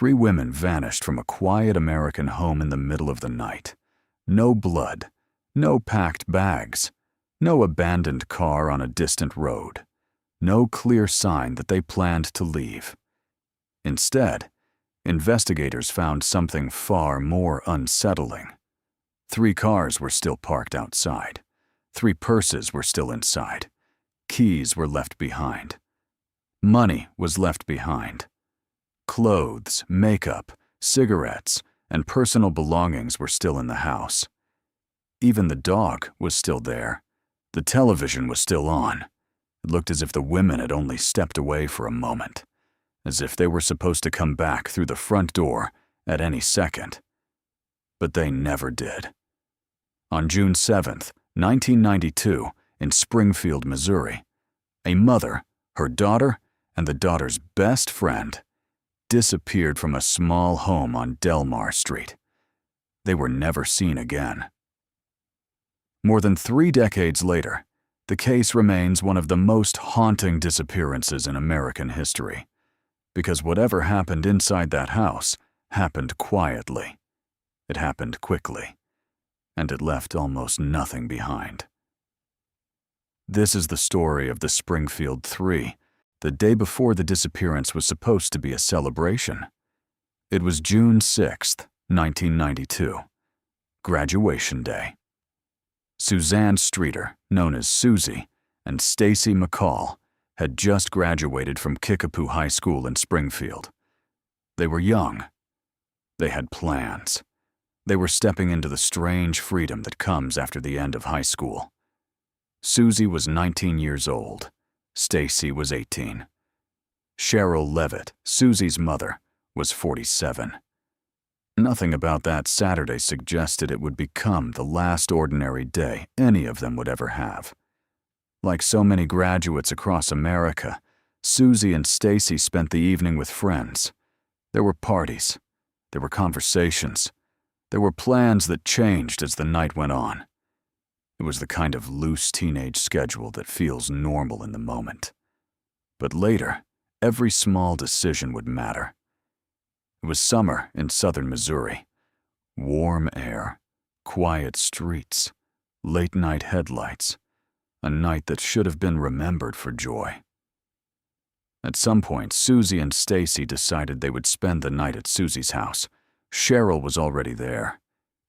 3 women vanished from a quiet American home in the middle of the night. No blood, no packed bags, no abandoned car on a distant road, no clear sign that they planned to leave. Instead, investigators found something far more unsettling. 3 cars were still parked outside. 3 purses were still inside. Keys were left behind. Money was left behind. Clothes, makeup, cigarettes, and personal belongings were still in the house. Even the dog was still there. The television was still on. It looked as if the women had only stepped away for a moment, as if they were supposed to come back through the front door at any second. But they never did. On June 7th, 1992, in Springfield, Missouri, a mother, her daughter, and the daughter's best friend disappeared from a small home on Delmar Street. They were never seen again. More than 3 decades later, the case remains one of the most haunting disappearances in American history, because whatever happened inside that house happened quietly. It happened quickly, and it left almost nothing behind. This is the story of the Springfield 3. The day before the disappearance was supposed to be a celebration. It was June 6th, 1992, graduation day. Suzanne Streeter, known as Susie, and Stacy McCall had just graduated from Kickapoo High School in Springfield. They were young. They had plans. They were stepping into the strange freedom that comes after the end of high school. Susie was 19 years old. Stacy was 18. Cheryl Levitt, Susie's mother, was 47. Nothing about that Saturday suggested it would become the last ordinary day any of them would ever have. Like so many graduates across America, Susie and Stacy spent the evening with friends. There were parties. There were conversations. There were plans that changed as the night went on. It was the kind of loose teenage schedule that feels normal in the moment. But later, every small decision would matter. It was summer in southern Missouri. Warm air, quiet streets, late-night headlights. A night that should have been remembered for joy. At some point, Susie and Stacy decided they would spend the night at Susie's house. Cheryl was already there.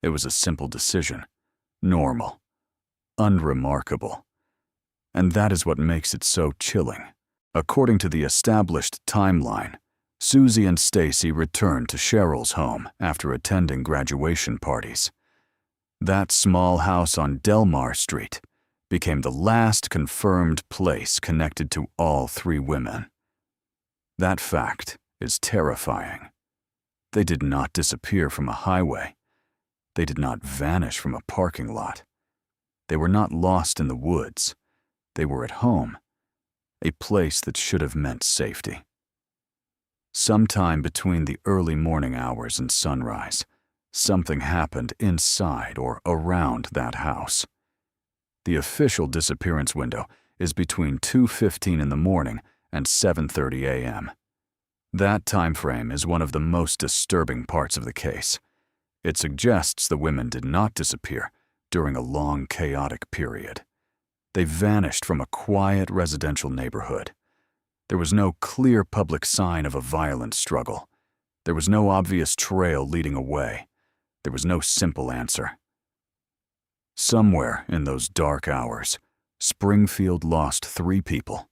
It was a simple decision. Normal. Unremarkable. And that is what makes it so chilling. According to the established timeline, Susie and Stacy returned to Cheryl's home after attending graduation parties. That small house on Delmar Street became the last confirmed place connected to all 3 women. That fact is terrifying. They did not disappear from a highway. They did not vanish from a parking lot. They were not lost in the woods. They were at home, a place that should have meant safety. Sometime between the early morning hours and sunrise, something happened inside or around that house. The official disappearance window is between 2:15 in the morning and 7:30 a.m. That time frame is one of the most disturbing parts of the case. It suggests the women did not disappear during a long, chaotic period. They vanished from a quiet residential neighborhood. There was no clear public sign of a violent struggle. There was no obvious trail leading away. There was no simple answer. Somewhere in those dark hours, Springfield lost 3 people,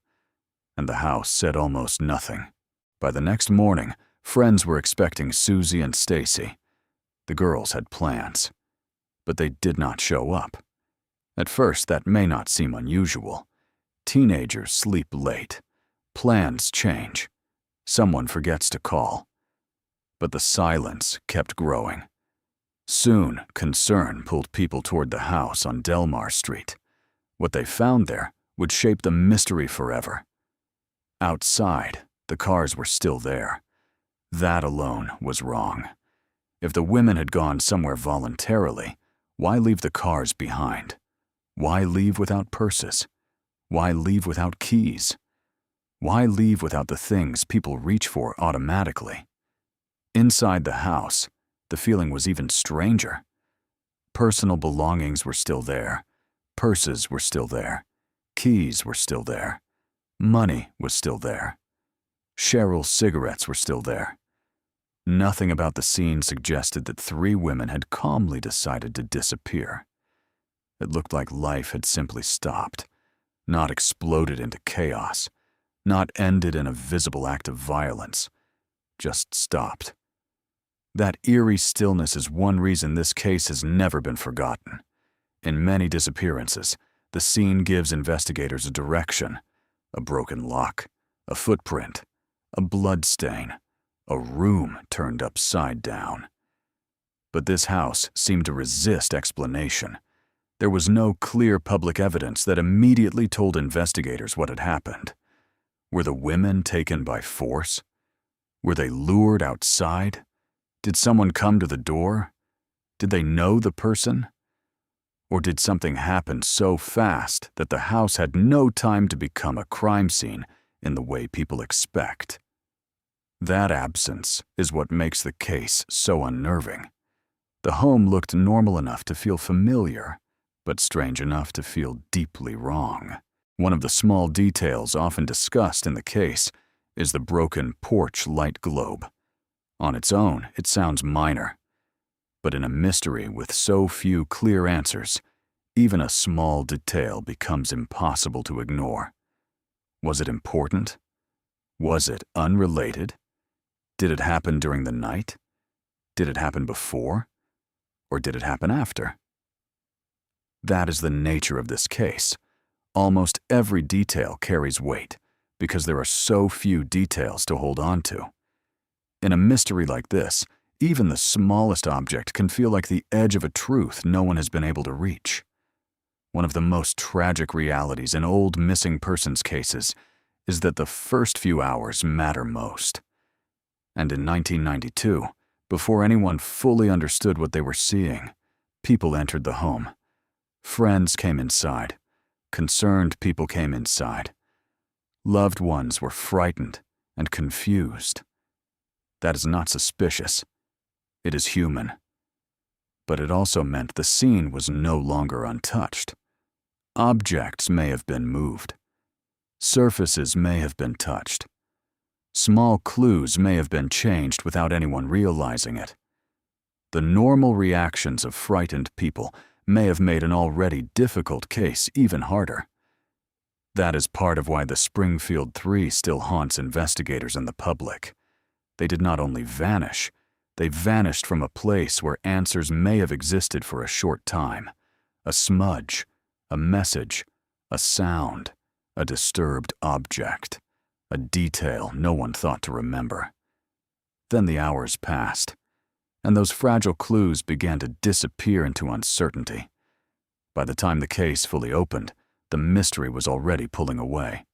and the house said almost nothing. By the next morning, friends were expecting Susie and Stacy. The girls had plans, but they did not show up. At first, that may not seem unusual. Teenagers sleep late. Plans change. Someone forgets to call. But the silence kept growing. Soon, concern pulled people toward the house on Delmar Street. What they found there would shape the mystery forever. Outside, the cars were still there. That alone was wrong. If the women had gone somewhere voluntarily, why leave the cars behind? Why leave without purses? Why leave without keys? Why leave without the things people reach for automatically? Inside the house, the feeling was even stranger. Personal belongings were still there. Purses were still there. Keys were still there. Money was still there. Cheryl's cigarettes were still there. Nothing about the scene suggested that three women had calmly decided to disappear. It looked like life had simply stopped, not exploded into chaos, not ended in a visible act of violence, just stopped. That eerie stillness is one reason this case has never been forgotten. In many disappearances, the scene gives investigators a direction, a broken lock, a footprint, a blood stain, a room turned upside down. But this house seemed to resist explanation. There was no clear public evidence that immediately told investigators what had happened. Were the women taken by force? Were they lured outside? Did someone come to the door? Did they know the person? Or did something happen so fast that the house had no time to become a crime scene in the way people expect? That absence is what makes the case so unnerving. The home looked normal enough to feel familiar, but strange enough to feel deeply wrong. One of the small details often discussed in the case is the broken porch light globe. On its own, it sounds minor. But in a mystery with so few clear answers, even a small detail becomes impossible to ignore. Was it important? Was it unrelated? Did it happen during the night? Did it happen before? Or did it happen after? That is the nature of this case. Almost every detail carries weight because there are so few details to hold on to. In a mystery like this, even the smallest object can feel like the edge of a truth no one has been able to reach. One of the most tragic realities in old missing persons cases is that the first few hours matter most. And in 1992, before anyone fully understood what they were seeing, people entered the home. Friends came inside. Concerned people came inside. Loved ones were frightened and confused. That is not suspicious. It is human. But it also meant the scene was no longer untouched. Objects may have been moved. Surfaces may have been touched. Small clues may have been changed without anyone realizing it. The normal reactions of frightened people may have made an already difficult case even harder. That is part of why the Springfield 3 still haunts investigators and the public. They did not only vanish, they vanished from a place where answers may have existed for a short time. A smudge, a message, a sound, a disturbed object, a detail no one thought to remember. Then the hours passed, and those fragile clues began to disappear into uncertainty. By the time the case fully opened, the mystery was already pulling away.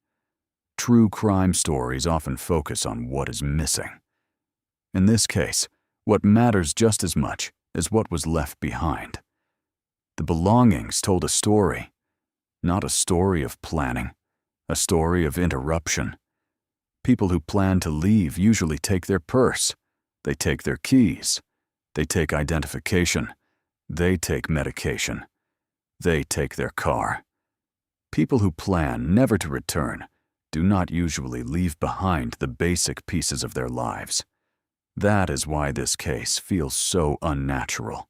True crime stories often focus on what is missing. In this case, what matters just as much is what was left behind. The belongings told a story, not a story of planning, a story of interruption. People who plan to leave usually take their purse, they take their keys, they take identification, they take medication, they take their car. People who plan never to return do not usually leave behind the basic pieces of their lives. That is why this case feels so unnatural.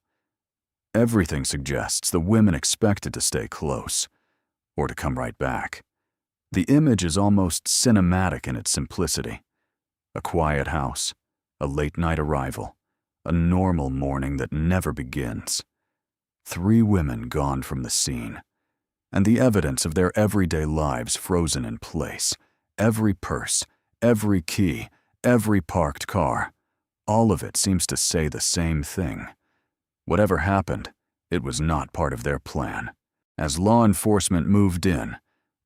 Everything suggests the women expected to stay close, or to come right back. The image is almost cinematic in its simplicity. A quiet house, a late-night arrival, a normal morning that never begins. 3 women gone from the scene, and the evidence of their everyday lives frozen in place. Every purse, every key, every parked car, all of it seems to say the same thing. Whatever happened, it was not part of their plan. As law enforcement moved in,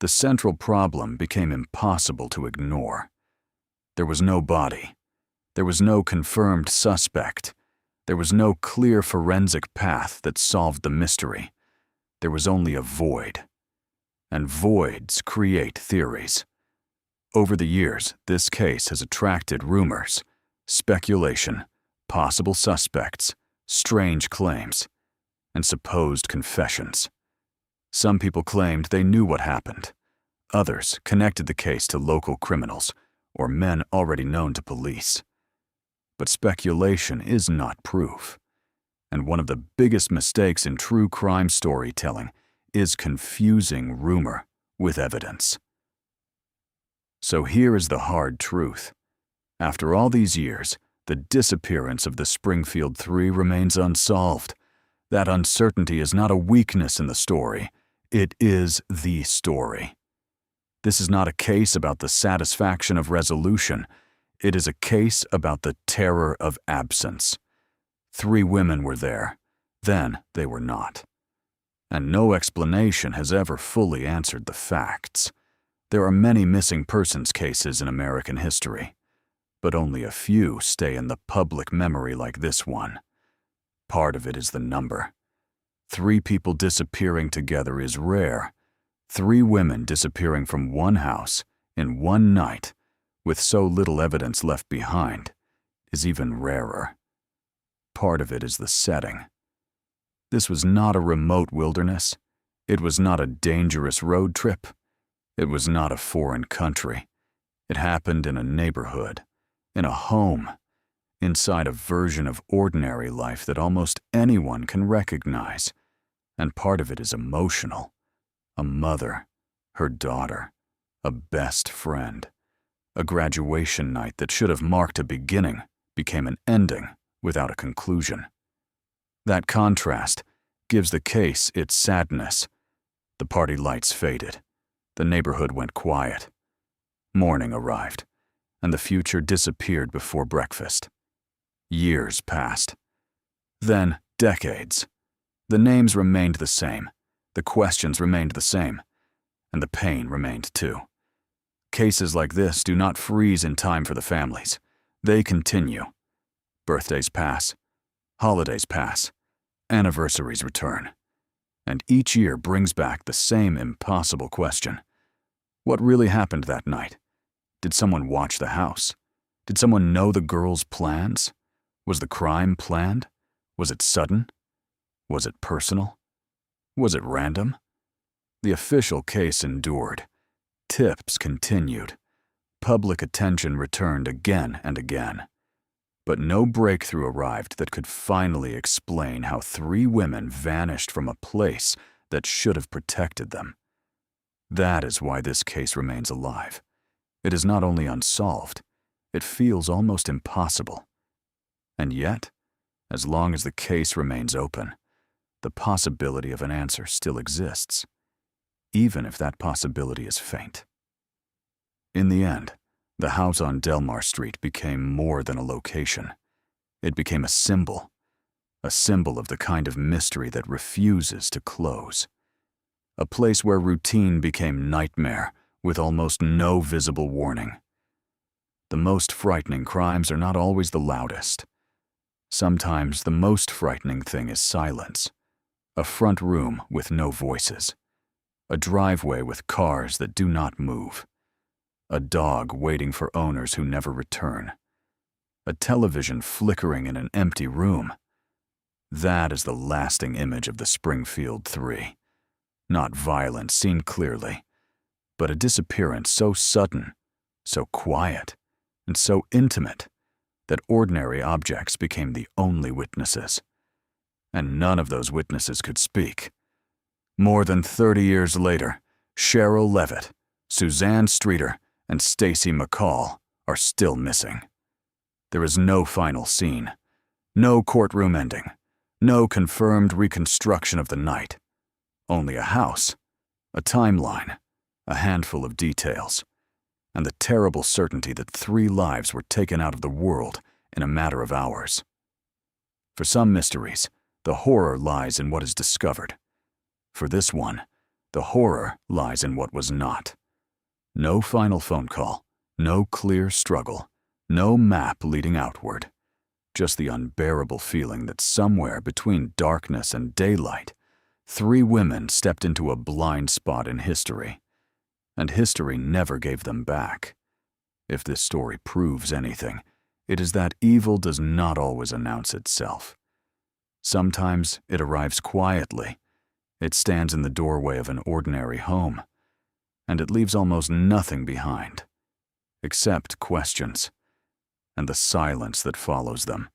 the central problem became impossible to ignore. There was no body. There was no confirmed suspect. There was no clear forensic path that solved the mystery. There was only a void. And voids create theories. Over the years, this case has attracted rumors, speculation, possible suspects, strange claims, and supposed confessions. Some people claimed they knew what happened. Others connected the case to local criminals or men already known to police. But speculation is not proof. And one of the biggest mistakes in true crime storytelling is confusing rumor with evidence. So here is the hard truth. After all these years, the disappearance of the Springfield Three remains unsolved. That uncertainty is not a weakness in the story. It is the story. This is not a case about the satisfaction of resolution. It is a case about the terror of absence. 3 women were there. Then they were not. And no explanation has ever fully answered the facts. There are many missing persons cases in American history, but only a few stay in the public memory like this one. Part of it is the number. 3 people disappearing together is rare. 3 women disappearing from one house in one night with so little evidence left behind is even rarer. Part of it is the setting. This was not a remote wilderness. It was not a dangerous road trip. It was not a foreign country. It happened in a neighborhood, in a home, inside a version of ordinary life that almost anyone can recognize. And part of it is emotional. A mother, her daughter, a best friend. A graduation night that should have marked a beginning became an ending without a conclusion. That contrast gives the case its sadness. The party lights faded. The neighborhood went quiet. Morning arrived, and the future disappeared before breakfast. Years passed. Then decades. The names remained the same, the questions remained the same, and the pain remained too. Cases like this do not freeze in time for the families. They continue. Birthdays pass, holidays pass, anniversaries return, and each year brings back the same impossible question. What really happened that night? Did someone watch the house? Did someone know the girl's plans? Was the crime planned? Was it sudden? Was it personal? Was it random? The official case endured. Tips continued. Public attention returned again and again. But no breakthrough arrived that could finally explain how 3 women vanished from a place that should have protected them. That is why this case remains alive. It is not only unsolved, it feels almost impossible. And yet, as long as the case remains open, the possibility of an answer still exists, even if that possibility is faint. In the end, the house on Delmar Street became more than a location. It became a symbol of the kind of mystery that refuses to close. A place where routine became nightmare with almost no visible warning. The most frightening crimes are not always the loudest. Sometimes the most frightening thing is silence. A front room with no voices. A driveway with cars that do not move. A dog waiting for owners who never return. A television flickering in an empty room. That is the lasting image of the Springfield Three. Not violence seen clearly, but a disappearance so sudden, so quiet, and so intimate that ordinary objects became the only witnesses. And none of those witnesses could speak. More than 30 years later, Cheryl Levitt, Suzanne Streeter, and Stacy McCall are still missing. There is no final scene, no courtroom ending, no confirmed reconstruction of the night. Only a house, a timeline, a handful of details, and the terrible certainty that 3 lives were taken out of the world in a matter of hours. For some mysteries, the horror lies in what is discovered. For this one, the horror lies in what was not. No final phone call, no clear struggle, no map leading outward. Just the unbearable feeling that somewhere between darkness and daylight, 3 women stepped into a blind spot in history, and history never gave them back. If this story proves anything, it is that evil does not always announce itself. Sometimes it arrives quietly. It stands in the doorway of an ordinary home, and it leaves almost nothing behind, except questions, and the silence that follows them.